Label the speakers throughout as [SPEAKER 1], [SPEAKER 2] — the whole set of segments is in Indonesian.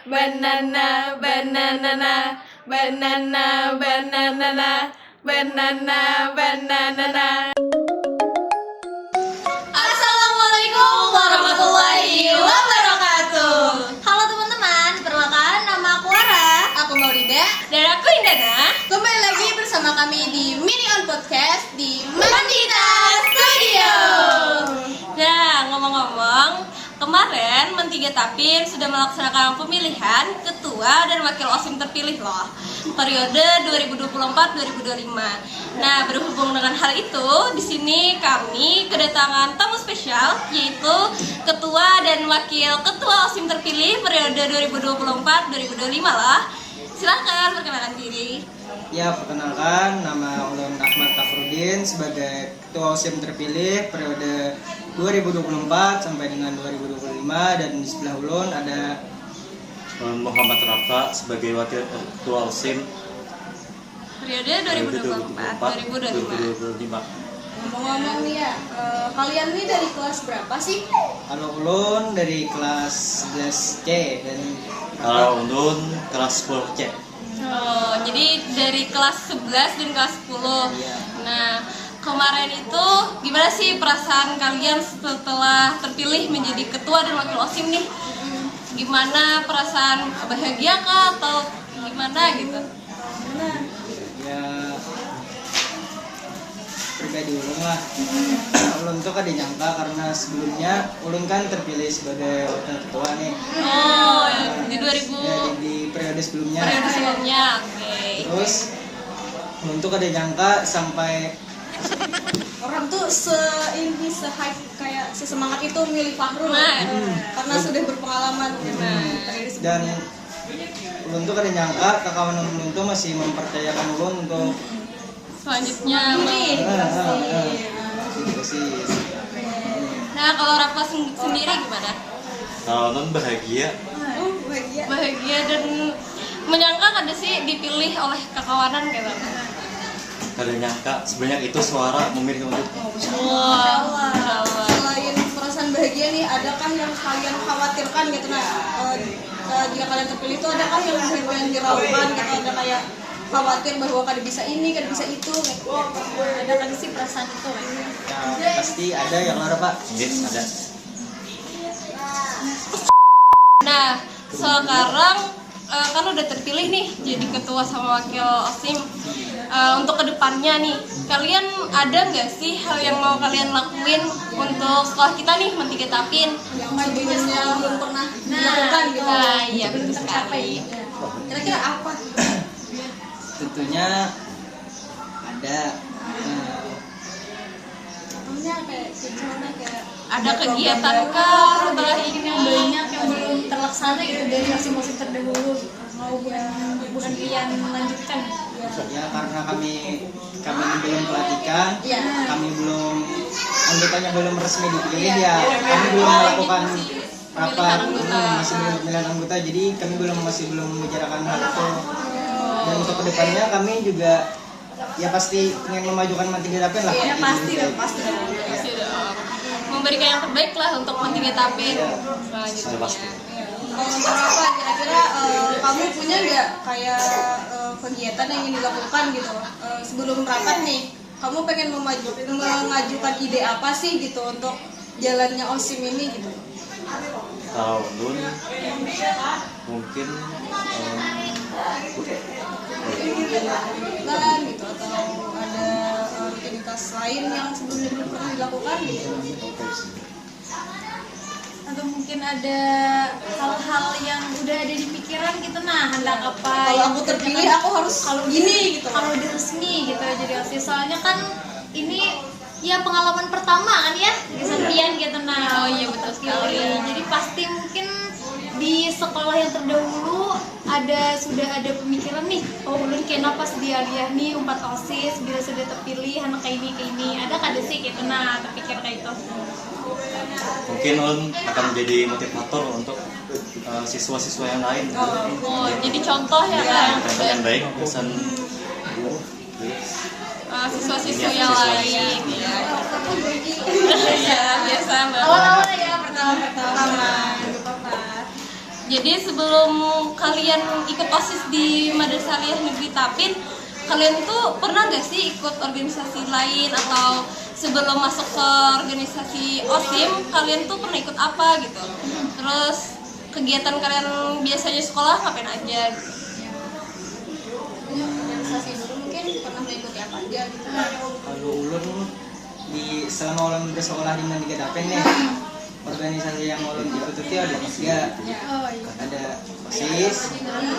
[SPEAKER 1] banana, banana, banana, banana, banana, banana. Assalamualaikum warahmatullahi wabarakatuh.
[SPEAKER 2] Halo teman-teman, perkenalkan nama aku Ara.
[SPEAKER 1] Aku Maurida
[SPEAKER 2] Dan aku Indana.
[SPEAKER 1] kembali lagi bersama kami di Mini On Podcast di Mandita Studio.
[SPEAKER 2] Nah, ngomong-ngomong, kemarin Mentiga Tapin sudah melaksanakan pemilihan ketua dan wakil OSIM terpilih loh, periode 2024-2025. Nah, berhubung dengan hal itu, di sini kami kedatangan tamu spesial, yaitu ketua dan wakil ketua OSIM terpilih periode 2024-2025 lah. Silakan perkenalkan diri.
[SPEAKER 3] Ya, perkenalkan, nama Ulun Ahmad Tafrudin sebagai Ketua OSIM terpilih periode 2024 sampai dengan 2025, dan di sebelah Ulun ada
[SPEAKER 4] Muhammad Rafa sebagai Wakil Ketua OSIM
[SPEAKER 2] Periode 2024-2025.
[SPEAKER 4] 2024-2025.
[SPEAKER 1] Ngomong-ngomong nih ya, kalian nih dari kelas berapa sih?
[SPEAKER 3] Kalau Ulun dari kelas 11C dan
[SPEAKER 4] Kalau Undun kelas 10C.
[SPEAKER 2] Oh, jadi dari kelas 11 dan kelas 10.
[SPEAKER 3] Iya.
[SPEAKER 2] Nah, kemarin itu gimana sih perasaan kalian setelah terpilih menjadi ketua dan wakil OSIM nih? Gimana perasaan, bahagia kah atau gimana gitu?
[SPEAKER 3] ya pribadi Ulun lah. Ulun tuh kan nyangka karena sebelumnya Ulun kan terpilih sebagai wakil ketua nih.
[SPEAKER 2] Oh, di 2000
[SPEAKER 3] Ya, di periode sebelumnya.
[SPEAKER 2] periode sebelumnya. Oke.
[SPEAKER 3] Terus Ulun tuh nyangka sampai
[SPEAKER 1] Orang tuh se-hype kayak sesemangat itu milih Fahrul
[SPEAKER 2] Nah.
[SPEAKER 1] karena sudah berpengalaman periode
[SPEAKER 3] dan
[SPEAKER 1] sebelumnya.
[SPEAKER 3] Ulun tuh nyangka kawan Ulun tuh masih mempercayakan Ulun untuk
[SPEAKER 2] Selanjutnya
[SPEAKER 1] Ini
[SPEAKER 3] gitu sih.
[SPEAKER 2] Nah, kalau Rafa sendiri gimana?
[SPEAKER 4] Kalau Undun bahagia,
[SPEAKER 1] Bahagia.
[SPEAKER 2] Bahagia dan menyangka ada sih dipilih oleh kekawanan gitu.
[SPEAKER 4] kada nyangka sebanyak itu suara memilih untuk
[SPEAKER 2] Wah, Masya Allah.
[SPEAKER 1] Selain perasaan bahagia nih, adakah yang kalian khawatirkan gitu? Nah, jika kalian terpilih itu adakah yang kalian diragukan gitu? Ada kayak khawatir bahwa kada bisa ini, kada bisa itu gitu. Ada kan sih perasaan itu kan?
[SPEAKER 3] Ya, pasti ada yang lara Pak.
[SPEAKER 4] yes, ada.
[SPEAKER 2] Nah, sekarang kan udah terpilih nih jadi ketua sama wakil OSIM. Untuk kedepannya nih, kalian ada nggak sih hal yang mau kalian lakuin untuk sekolah kita nih, Mentiga Tapin?
[SPEAKER 1] Yang sebelumnya belum pernah dilakukan gitu.
[SPEAKER 2] Nah, iya betul
[SPEAKER 1] Belum tercapai.
[SPEAKER 2] sekali.
[SPEAKER 1] Kira-kira apa?
[SPEAKER 3] Tentunya ada
[SPEAKER 1] Contohnya kayak gimana kayak
[SPEAKER 2] Ada kegiatan kah setelah ini?
[SPEAKER 1] banyak yang belum terlaksana gitu dari musim-musim terdahulu mau bukan kalian melanjutkan
[SPEAKER 3] ya karena kami belum pelantikan,
[SPEAKER 1] Iya.
[SPEAKER 3] kami belum anggotanya belum resmi dipilih ya, kami belum melakukan rapat, masih belum pemilihan anggota, jadi kami masih belum membicarakan hal itu. Dan untuk kedepannya kami juga ya pasti ingin memajukan Mentiga Tapin lah.
[SPEAKER 1] ya pasti
[SPEAKER 3] Jadi,
[SPEAKER 1] dong pasti dong.
[SPEAKER 2] Pasti dong. Memberikan yang terbaik lah untuk Mentiga Tapin
[SPEAKER 4] Sudah pasti.
[SPEAKER 2] selanjutnya.
[SPEAKER 1] Kalau untuk apa kira-kira kamu punya nggak kayak kegiatan yang ingin dilakukan gitu sebelum rapat nih, kamu pengen mengajukan ide apa sih gitu untuk jalannya OSIM ini gitu?
[SPEAKER 4] Kalau Undun mungkin
[SPEAKER 1] Kan gitu atau ada rutinitas lain yang sebelumnya belum pernah dilakukan gitu?
[SPEAKER 5] Atau mungkin ada hal-hal yang udah ada di pikiran gitu, nah hendak apa
[SPEAKER 1] Kalau
[SPEAKER 5] yang
[SPEAKER 1] aku terpilih
[SPEAKER 5] dikerjakan.
[SPEAKER 1] aku harus
[SPEAKER 5] kalau
[SPEAKER 1] gini gitu.
[SPEAKER 5] kalau udah resmi gitu jadi OSIS, soalnya kan ini ya pengalaman pertama kan ya di Santian gitu. Nah,
[SPEAKER 2] Oh iya, betul sekali.
[SPEAKER 5] jadi pasti mungkin di sekolah yang terdahulu sudah ada pemikiran nih, oh ulun kena pas dia nih umpat OSIS bila sudah terpilih anak kayak ini ada kada sih gitu, nah terpikir kayak itu.
[SPEAKER 4] mungkin Undun akan menjadi motivator untuk siswa-siswa yang lain.
[SPEAKER 2] Oh, jadi contoh ya kan?
[SPEAKER 4] Contoh yang baik pesan
[SPEAKER 2] Siswa-siswa yang lain ya. Iya, biasa Mbak.
[SPEAKER 1] Awal-awal ya pertama. Nggak apa-apa.
[SPEAKER 2] Jadi sebelum kalian ikut OSIS di Madrasah Aliyah Negeri Tapin, kalian tuh pernah gak sih ikut organisasi lain, atau sebelum masuk ke organisasi OSIM kalian tuh pernah ikut apa gitu? Terus kegiatan kalian biasanya sekolah ngapain aja gitu?
[SPEAKER 1] Organisasi dulu mungkin pernah mengikuti apa aja gitu.
[SPEAKER 3] Kalau ulun selama ulun bersekolah di Mandika Tapin nih, organisasi yang ulun ikuti ada 3. Ada OSIS,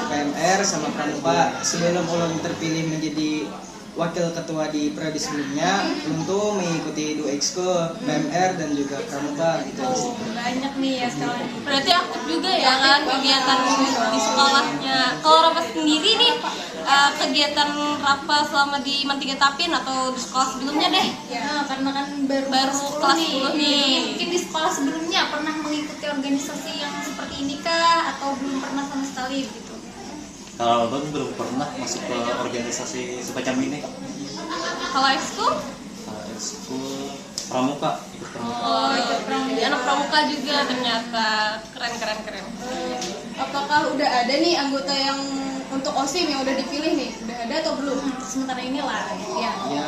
[SPEAKER 3] PMR, sama Pramuka. Sebelum ulun terpilih menjadi wakil ketua di periode sebelumnya, ulun tuh mengikuti 2 ekskul, PMR dan juga Pramuka gitu.
[SPEAKER 5] Oh, banyak nih ya sekarang.
[SPEAKER 2] Berarti aktif juga ya kan kegiatan di sekolahnya. Kalau Rafa sendiri nih, kegiatan Rafa selama di Mantiga Tapin atau di sekolah sebelumnya deh?
[SPEAKER 5] Ya, karena kan baru
[SPEAKER 2] Kelas 10 nih.
[SPEAKER 5] Mungkin di sekolah sebelumnya pernah mengikuti organisasi yang seperti ini kah, atau belum pernah sama sekali gitu?
[SPEAKER 4] Kalau Don belum pernah masuk ke organisasi semacam ini.
[SPEAKER 2] Kalau ekskul?
[SPEAKER 4] Ekskul Pramuka, ikut Pramuka.
[SPEAKER 2] Oh, jadi anak pramuka juga ternyata. Keren.
[SPEAKER 1] Apakah udah ada nih anggota yang untuk OSIM yang udah dipilih nih? Udah ada atau belum?
[SPEAKER 5] Sementara inilah ya.
[SPEAKER 3] Ya,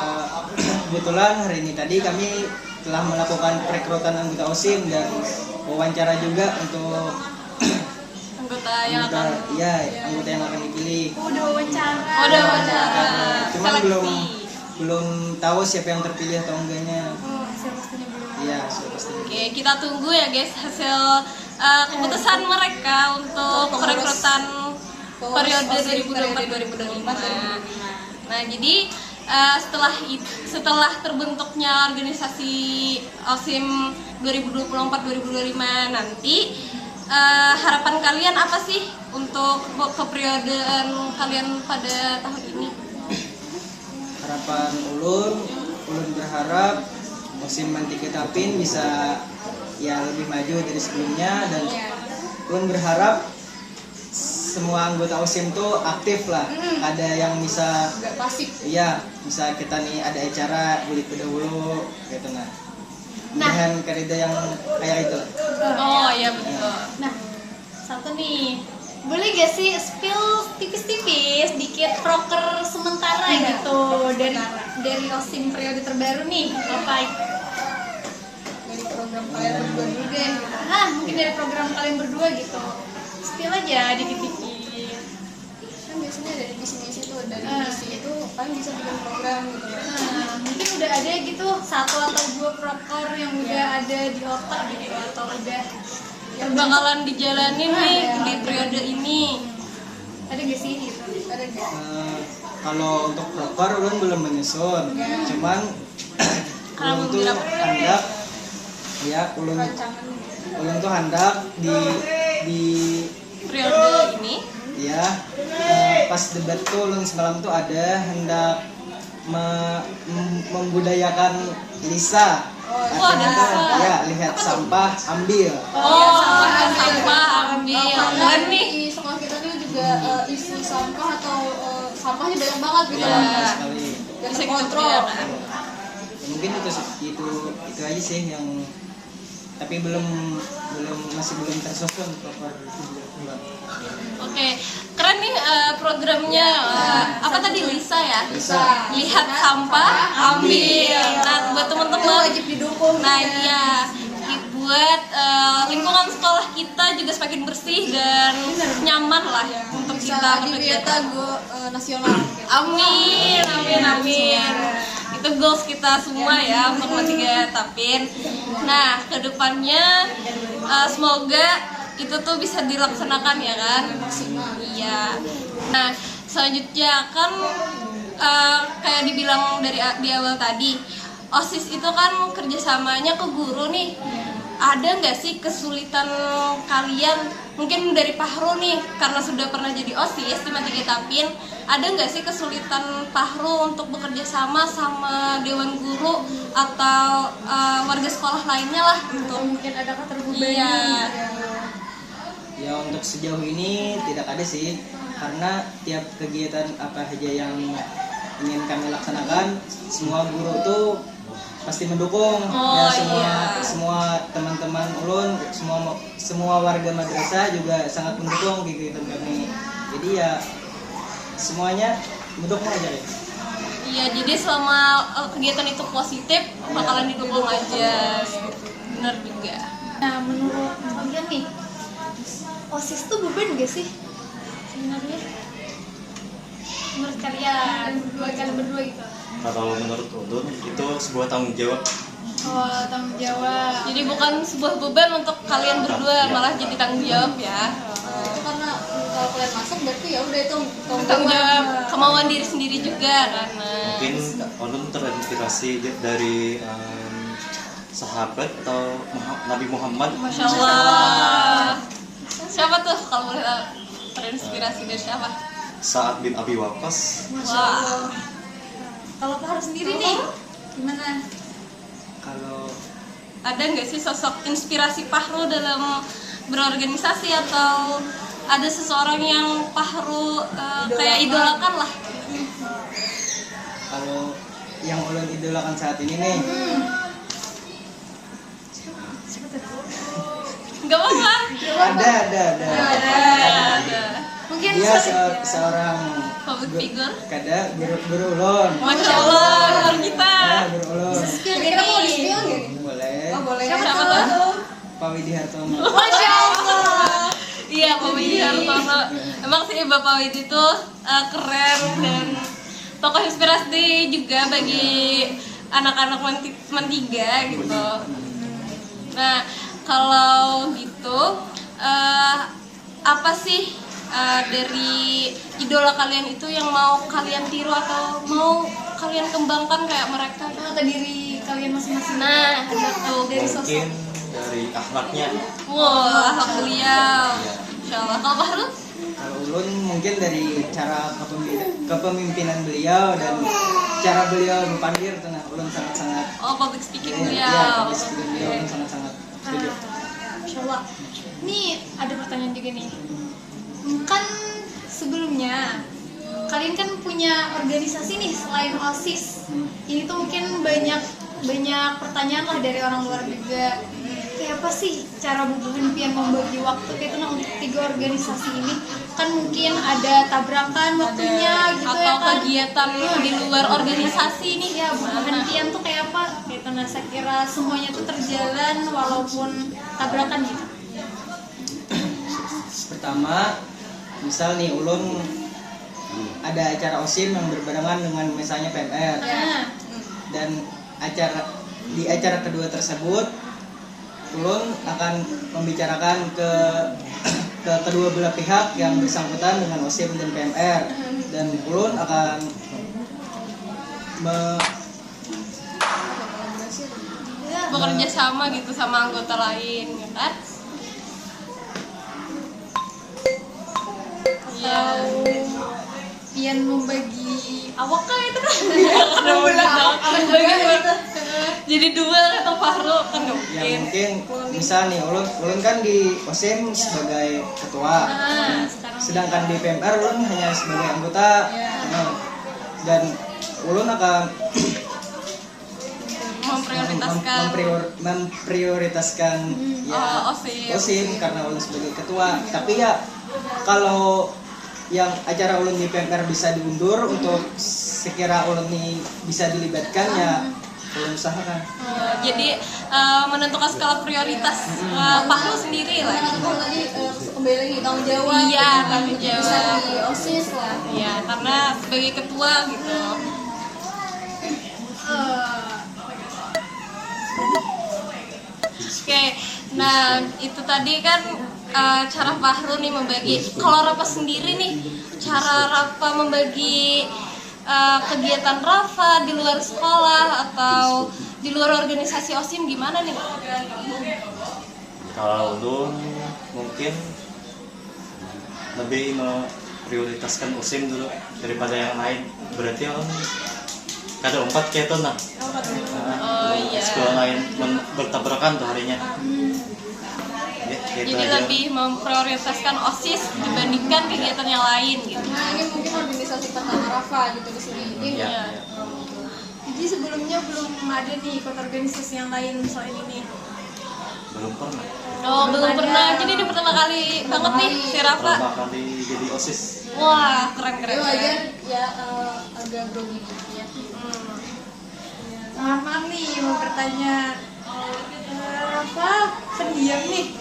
[SPEAKER 3] kebetulan hari ini tadi kami telah melakukan perekrutan anggota OSIM dan wawancara juga untuk
[SPEAKER 2] Anggota yang akan
[SPEAKER 3] anggota yang akan dipilih.
[SPEAKER 5] Udah wawancara.
[SPEAKER 2] Oh, udah wawancara.
[SPEAKER 3] Cuman
[SPEAKER 2] Seleksi.
[SPEAKER 3] belum tahu siapa yang terpilih atau enggaknya.
[SPEAKER 5] Oh, hasil pastinya belum.
[SPEAKER 3] Iya, sudah pasti.
[SPEAKER 2] Oke, kita tunggu ya guys hasil keputusan mereka untuk perekrutan periode 2024-2025. Nah, jadi setelah terbentuknya organisasi OSIM 2024-2025 nanti, harapan kalian apa sih untuk keperiodean kalian pada tahun ini?
[SPEAKER 3] Harapan ulun berharap OSIM Mantiga Tapin bisa ya lebih maju dari sebelumnya, dan ulun berharap semua anggota OSIM tuh aktif lah. Ada yang bisa
[SPEAKER 1] Nggak pasif.
[SPEAKER 3] iya, bisa kita nih ada acara bulik dahulu gitu dengan karida yang kayak itu.
[SPEAKER 2] Oh iya betul.
[SPEAKER 5] Nah, satu nih, boleh gak sih spill tipis-tipis dikit proker sementara gitu dari OSIM periode terbaru nih, apa?
[SPEAKER 1] Dari program kalian berdua dulu deh.
[SPEAKER 5] Ah, mungkin dari program kalian berdua gitu. Spill aja dikit-dikit.
[SPEAKER 1] Kan biasanya dari misi-misi tuh, dari misi itu kan bisa bikin program gitu.
[SPEAKER 5] Nah, mungkin udah ada gitu 1 atau 2 proker yang udah ada di otak gitu, atau udah
[SPEAKER 2] Yang bakalan dijalanin nih di periode ini.
[SPEAKER 5] ada gak sih gitu?
[SPEAKER 1] Ada nggak?
[SPEAKER 3] Kalau untuk proper ulun belum menyusun, cuman ulun tuh
[SPEAKER 2] Alhamdulillah.
[SPEAKER 3] hendak ya ulun tuh hendak di
[SPEAKER 2] Periode ini
[SPEAKER 3] ya pas debat tuh ulun semalam tuh ada hendak membudayakan Lisa. Artinya tuh ya lihat sampah ambil.
[SPEAKER 2] sampah ambil.
[SPEAKER 1] Kan di sekolah kita tuh juga isi sampah atau sampahnya banyak banget gitu.
[SPEAKER 3] Banyak sekali.
[SPEAKER 1] Dan
[SPEAKER 2] Bisa kita
[SPEAKER 1] terkontrol.
[SPEAKER 2] perlihatkan.
[SPEAKER 3] Mungkin itu aja sih yang tapi masih belum tersusun proper.
[SPEAKER 2] Oke, keren nih programnya. Apa tadi Lisa ya?
[SPEAKER 3] Lisa.
[SPEAKER 2] Lihat sampah, ambil. Nah, buat teman-teman
[SPEAKER 1] Wajib didukung.
[SPEAKER 2] Nah, iya. Buat lingkungan sekolah kita juga semakin bersih dan nyaman lah untuk
[SPEAKER 1] Bisa
[SPEAKER 2] kita
[SPEAKER 1] di
[SPEAKER 2] bekerja.
[SPEAKER 1] Wiata Go nasional.
[SPEAKER 2] Amin. Itu goals kita semua ya untuk Mantiga Tapin. Nah, kedepannya semoga itu tuh bisa dilaksanakan ya kan? Iya. Nah, selanjutnya kan kayak dibilang di awal tadi, OSIS itu kan kerjasamanya ke guru nih. Ada nggak sih kesulitan kalian? Mungkin dari Pahru nih, karena sudah pernah jadi OSIS di Mantiga Tapin, ada nggak sih kesulitan Pahru untuk bekerja sama Dewan Guru atau warga sekolah lainnya lah untuk
[SPEAKER 5] Mungkin ada keterbebani.
[SPEAKER 2] iya.
[SPEAKER 3] Ya untuk sejauh ini tidak ada sih, karena tiap kegiatan apa aja yang ingin kami laksanakan, semua guru tuh pasti mendukung.
[SPEAKER 2] Oh,
[SPEAKER 3] Ya semua
[SPEAKER 2] iya.
[SPEAKER 3] semua teman-teman ulun, semua warga madrasah juga sangat mendukung kegiatan kami. Jadi ya semuanya mendukung aja ya.
[SPEAKER 2] Iya, jadi selama kegiatan itu positif bakalan didukung aja gitu. Benar juga.
[SPEAKER 5] Nah, menurut kalian nih, OSIS tuh beban gak sih sebenarnya? Menurut kalian berdua gitu.
[SPEAKER 4] Kalau menurut ulun itu sebuah tanggung jawab.
[SPEAKER 5] Oh, tanggung jawab.
[SPEAKER 2] Jadi bukan sebuah beban untuk kalian berdua, malah jadi tanggung jawab ya.
[SPEAKER 1] Itu karena kalau kalian masuk berarti ya udah itu
[SPEAKER 2] Tanggung jawab kemauan diri sendiri juga karena
[SPEAKER 4] Mungkin ulun terinspirasi dari sahabat atau Nabi Muhammad.
[SPEAKER 2] Masya Allah. Siapa tuh kalau boleh tahu? Terinspirasi dari siapa?
[SPEAKER 4] Sa'ad bin Abi Waqqas.
[SPEAKER 2] Wah.
[SPEAKER 5] Kalau Pak Haru sendiri nih, gimana?
[SPEAKER 3] Kalau
[SPEAKER 2] Ada nggak sih sosok inspirasi Fahru dalam berorganisasi atau ada seseorang yang Fahru kayak idolakan lah?
[SPEAKER 3] kalau yang ulun idolakan saat ini nih,
[SPEAKER 2] Nggak apa-apa.
[SPEAKER 3] ada.
[SPEAKER 2] Ada.
[SPEAKER 5] Mungkin
[SPEAKER 3] Dia seorang
[SPEAKER 2] Public figure.
[SPEAKER 3] guru ulun.
[SPEAKER 2] Masya Allah, luar kita.
[SPEAKER 3] Guru ulun.
[SPEAKER 1] Kira-kira mau di spion nggak nih?
[SPEAKER 3] Boleh.
[SPEAKER 1] Oh boleh.
[SPEAKER 2] Siapa tuh?
[SPEAKER 3] Pak Widi Hartono.
[SPEAKER 2] Masya Allah. Iya, Pak Widi Hartono. Emang sih Bapak Widi itu keren dan tokoh inspirasi juga bagi anak-anak Mentiga gitu. Nah, kalau gitu apa sih dari idola kalian itu yang mau kalian tiru atau mau kalian kembangkan kayak mereka?
[SPEAKER 5] ke diri kalian masing-masing.
[SPEAKER 2] Nah, gitu.
[SPEAKER 5] Dari sosok.
[SPEAKER 4] Mungkin dari akhlaknya.
[SPEAKER 2] Wah, akhlak beliau. Insya Allah. Kalau Pak Harun?
[SPEAKER 3] Kalau ulun mungkin dari cara kepemimpinan beliau dan cara beliau berpandir tuh nah ulun sangat-sangat
[SPEAKER 2] Oh, public speaking
[SPEAKER 3] iya,
[SPEAKER 2] beliau.
[SPEAKER 3] public speaking beliau ulun sangat-sangat setuju.
[SPEAKER 5] Masya Allah. Nih ada pertanyaan juga nih. Kan sebelumnya kalian kan punya organisasi nih selain OSIS. Ini tuh mungkin banyak pertanyaan lah dari orang luar juga. Kayak apa sih cara bubuhan pian membagi waktu kayak itu nah untuk 3 organisasi ini? Kan mungkin ada tabrakan waktunya gitu
[SPEAKER 2] atau
[SPEAKER 5] ya kan.
[SPEAKER 2] kegiatan di luar organisasi nih.
[SPEAKER 5] Ya, bubuhan pian tuh kayak apa? Gitu nah saya kira semuanya tuh terjalan walaupun tabrakan gitu.
[SPEAKER 3] Pertama, misal nih ulun ada acara OSIM yang berbarengan dengan misalnya PMR
[SPEAKER 5] Nah,
[SPEAKER 3] dan di acara kedua tersebut ulun akan membicarakan ke kedua belah pihak yang bersangkutan dengan OSIM dan PMR dan ulun akan
[SPEAKER 2] Bekerja sama gitu sama anggota lain, ya kan? Iya.
[SPEAKER 5] pian membagi awak kah itu kan?
[SPEAKER 2] Jadi dua atau Fahru kan nggak
[SPEAKER 3] ya
[SPEAKER 2] mungkin.
[SPEAKER 3] mungkin misal nih ulun kan di OSIM sebagai ketua sedangkan di PMR ulun hanya sebagai anggota. Nah, dan ulun akan memprioritaskan ya OSIM karena ulun sebagai ketua. Tapi ya kalau yang acara ulun di PMR bisa diundur untuk sekira ulun nih bisa dilibatkan ya ulun usahakan.
[SPEAKER 2] Jadi menentukan skala prioritas Fahru sendiri lah.
[SPEAKER 1] Oh tadi kembali lagi tanggung jawab.
[SPEAKER 2] Iya, tanggung jawab.
[SPEAKER 1] Bisa di OSIS lah.
[SPEAKER 2] Iya, karena sebagai ketua gitu. Oke, nah itu tadi kan cara Fahru nih membagi. Kalau Rafa sendiri nih, cara Rafa membagi kegiatan Rafa di luar sekolah atau di luar organisasi OSIM gimana nih?
[SPEAKER 4] Kalau ulun mungkin lebih memprioritaskan OSIM dulu daripada yang lain. Berarti kan kada 4 kayak itu nah.
[SPEAKER 2] Oh iya.
[SPEAKER 4] Sekolah lain bertabrakan tuh harinya. Ya, gitu
[SPEAKER 2] Jadi
[SPEAKER 4] aja.
[SPEAKER 2] lebih memprioritaskan OSIS dibandingkan kegiatan yang lain gitu.
[SPEAKER 1] Nah ini mungkin organisasi pertama Rafa gitu di sini.
[SPEAKER 4] Iya,
[SPEAKER 2] Iya.
[SPEAKER 4] iya.
[SPEAKER 5] Jadi sebelumnya belum ada nih ikut organisasi yang lain selain ini.
[SPEAKER 4] Belum pernah.
[SPEAKER 2] Oh, belum pernah. Jadi ini pertama kali banget nih si Rafa.
[SPEAKER 4] Pertama kali jadi OSIS.
[SPEAKER 2] Wah, keren keren.
[SPEAKER 1] Jadi
[SPEAKER 2] keren.
[SPEAKER 1] wajar ya agak grogi gitu ya.
[SPEAKER 5] Maaf nih mau bertanya, Rafa pendiam nih.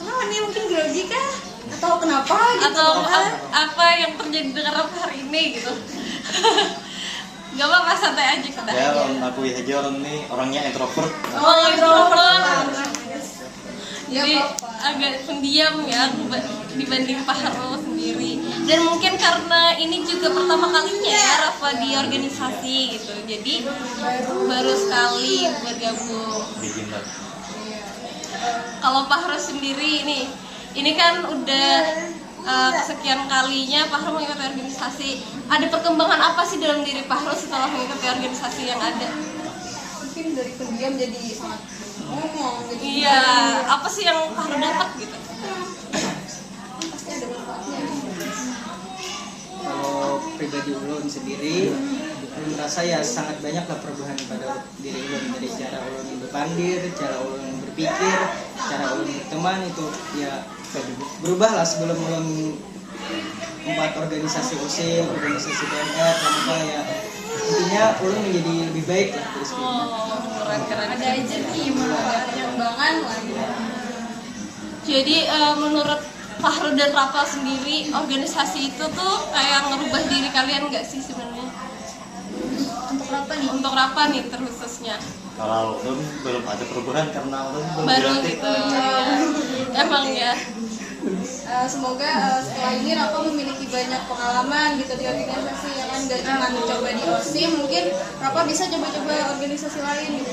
[SPEAKER 5] Kenapa nih, mungkin grogi kah?
[SPEAKER 1] Atau kenapa gitu?
[SPEAKER 2] Atau apa yang terjadi dengan Rafa hari ini gitu. Gak apa-apa, santai aja kita.
[SPEAKER 4] Ya, orang aku aja orang ini orangnya introvert.
[SPEAKER 2] Oh, introvert.
[SPEAKER 1] Ya
[SPEAKER 2] Jadi
[SPEAKER 1] apa-apa.
[SPEAKER 2] agak pendiam ya dibanding Pak Harul sendiri. Dan mungkin karena ini juga pertama kalinya ya Rafa di organisasi gitu. Jadi baru sekali bergabung.
[SPEAKER 4] Bikin lah.
[SPEAKER 2] Kalau Pak Harul sendiri ini kan udah kesekian kalinya Pak Harul mengikuti organisasi. Ada perkembangan apa sih dalam diri Pak Harul setelah mengikuti organisasi yang ada?
[SPEAKER 1] Mungkin dari pendiam jadi sangat ngomong gitu.
[SPEAKER 2] Iya, apa sih yang Pak Harul dapat gitu?
[SPEAKER 1] Pasti ada manfaatnya.
[SPEAKER 3] Kalau pribadi ulun sendiri, ulun merasa ya sangat banyak lah perubahan pada diri ulun, dari cara ulun berpandir, cara ulun berpikir, cara ulun berteman itu ya berubah lah sebelum ulun empat organisasi OSIM, organisasi PMR, apa ya intinya ulun menjadi lebih baik lah dari sebelumnya.
[SPEAKER 2] Oh, keren-keren.
[SPEAKER 5] Ada aja nih manfaat yang
[SPEAKER 1] Pengembangan lah gitu.
[SPEAKER 2] Jadi menurut Fahrul dan Rafa sendiri, organisasi itu tuh kayak ngerubah diri kalian nggak sih sebenarnya?
[SPEAKER 5] untuk Rafa nih.
[SPEAKER 2] Untuk Rafa nih terkhususnya.
[SPEAKER 4] Kalau belum ada perubahan karena belum
[SPEAKER 2] Baru
[SPEAKER 4] dilatih.
[SPEAKER 2] gitu. Emang ya.
[SPEAKER 1] Semoga setelah ini Rafa memiliki banyak pengalaman gitu di organisasi ya kan, gak cuma coba di OSIM, mungkin Rafa bisa coba-coba organisasi lain gitu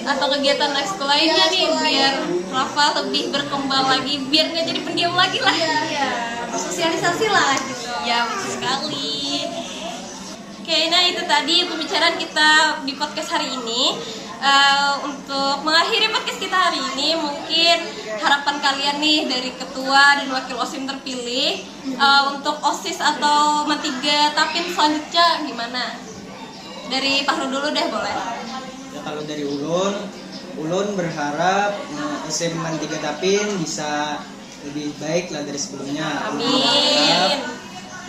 [SPEAKER 2] Atau kegiatan ekskul lainnya nih biar Rafa lebih berkembang lagi, biar nggak jadi pendiam lagi lah.
[SPEAKER 5] Iya, sosialisasi lah gitu.
[SPEAKER 2] Ya betul sekali. Oke, nah itu tadi pembicaraan kita di podcast hari ini. Untuk mengakhiri podcast kita hari ini, mungkin harapan kalian nih dari ketua dan wakil OSIM terpilih untuk OSIS atau Matiga Tapin selanjutnya gimana? Dari Pak Ru dulu deh boleh.
[SPEAKER 3] Ya, kalau dari ulun berharap OSIM Matiga Tapin bisa lebih baik lah dari sebelumnya.
[SPEAKER 2] Amin.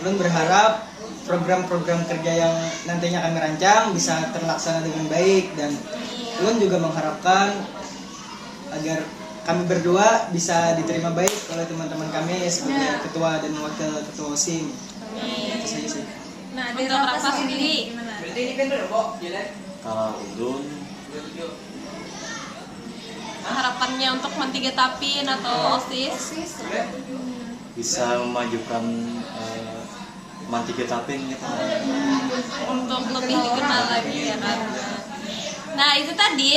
[SPEAKER 3] Ulun berharap program-program kerja yang nantinya kami rancang bisa terlaksana dengan baik, dan ulun juga mengharapkan agar kami berdua bisa diterima baik oleh teman-teman kami sebagai ketua dan wakil ketua OSIM. Itu saja sih.
[SPEAKER 5] Nah, dari
[SPEAKER 2] Untuk
[SPEAKER 5] Rafa
[SPEAKER 2] Rafa
[SPEAKER 5] sendiri
[SPEAKER 2] sendiri.
[SPEAKER 5] gimana?
[SPEAKER 4] Kalau ulun
[SPEAKER 2] Harapannya untuk Matiga Tapin atau OSIS?
[SPEAKER 4] bisa memajukan Matiga Tapin gitu.
[SPEAKER 2] Untuk lebih dikenal lagi ya kan. Nah itu tadi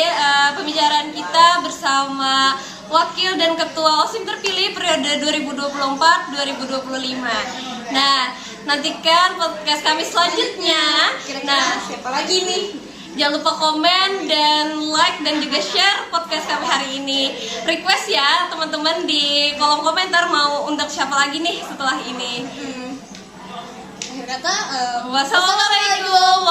[SPEAKER 2] pembicaraan kita bersama wakil dan ketua OSIM terpilih periode 2024-2025. Nah nantikan podcast kami selanjutnya. Nah
[SPEAKER 1] Siapa lagi nih?
[SPEAKER 2] jangan lupa komen dan like dan juga share podcast kami hari ini. Request ya teman-teman di kolom komentar mau undang siapa lagi nih setelah ini.
[SPEAKER 1] Akhir kata
[SPEAKER 2] Wassalamualaikum